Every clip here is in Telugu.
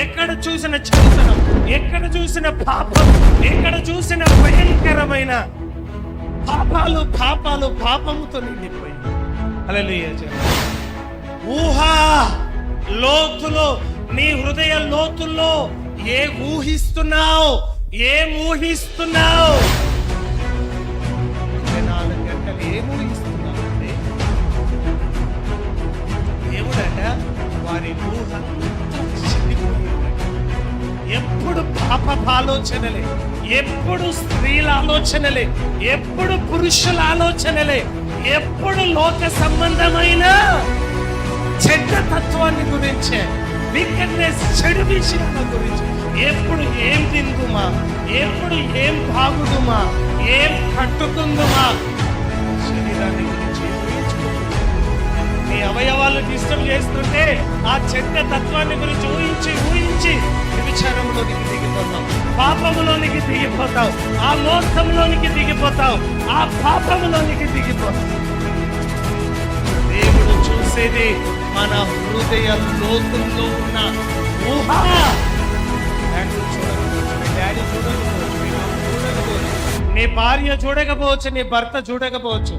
ఎక్కడ చూసిన చెడుతనం, ఎక్కడ చూసిన పాపం, ఎక్కడ చూసిన భయంకరమైన పాపముతో నిండిపోయి. హల్లెలూయా. ఊహా లోతులో, నీ హృదయ లోతుల్లో ఏం ఊహిస్తున్నావు? 24 గంటలు ఏం ఊహిస్తున్నావు అంటే దేవుడట వారి ఊహ ఎప్పుడు పాపపు ఆలోచనలే, ఎప్పుడు స్త్రీల ఆలోచనలే, ఎప్పుడు పురుషుల ఆలోచనలే, ఎప్పుడు లోక సంబంధమైన చెడ్డ తత్వాన్ని గురించే, వీక్నెస్, చెడు విషయాల గురించి. ఎప్పుడు ఏం తిందుమా, ఎప్పుడు ఏం తాగుదుమా, ఏం కట్టుకుందుమా, శరీరాన్ని గురించి నీ అవయవాలు డిస్టర్బ్ చేస్తుంటే ఆ చెడ్డ తత్వాన్ని గురించి ఊహించి విచారంలోనికి దిగిపోతావు, పాపములోనికి దిగిపోతావు, ఆ మోసంలోనికి దిగిపోతావు, ఆ పాపములోనికి దిగిపోతావు. దేవుడు చూసేది మన హృదయ లోతుల్లో ఉన్న ఊహ. డాడీ చూడకపోవచ్చు, నీ భార్య చూడకపోవచ్చు, నీ భర్త చూడకపోవచ్చు.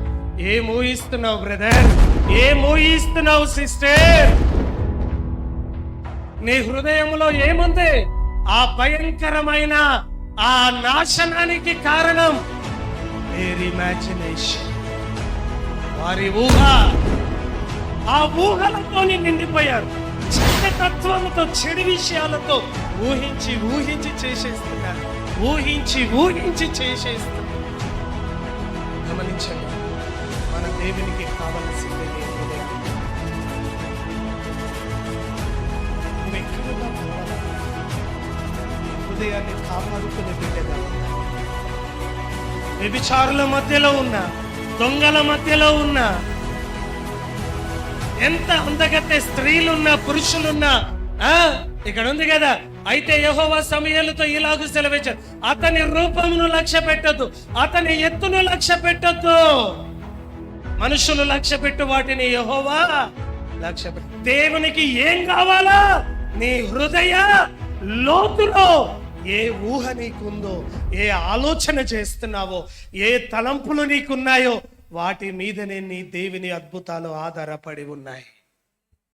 ఏం ఊహిస్తున్నావు బ్రదర్? ఏం ఊహిస్తున్నావు సిస్టర్? నీ హృదయంలో ఏముంది? ఆ భయంకరమైన ఆ నాశనానికి కారణం దేర్ ఇమాజినేషన్, వారి ఊహ. ఆ ఊహలతో నిండిపోయారు, చెడ్డ తత్వంతో, చెడు విషయాలతో ఊహించి చేసేస్తున్నారు, ఊహించి చేసేస్తున్నారు. గమనించండి, మన దేవునికి కావలసింది హృదయాన్ని కాపాడుకునే బిడ్డగా ఉన్నా, వ్యభిచారుల మధ్యలో ఉన్నా, దొంగల మధ్యలో ఉన్నా, ఎంత అందగత్తె స్త్రీలున్నా, పురుషులున్నా, ఇక్కడ ఉంది కదా, అయితే యెహోవా సమూయేలుతో ఇలాగూ సెలవిచ్చాడు, అతని రూపమును లక్ష్య పెట్టొద్దు, అతని ఎత్తును లక్ష్య పెట్టొద్దు. మనుషులు లక్ష్య పెట్టు వాటిని యెహోవా లక్ష్య పెట్టు. దేవునికి ఏం కావాలా? నీ హృదయ లోతులో ఏ ఊహ నీకుందో, ఏ ఆలోచన చేస్తున్నావో, ఏ తలంపులు నీకున్నాయో వాటి మీదనే నీ దేవుని అద్భుతాలు ఆధారపడి ఉన్నాయి.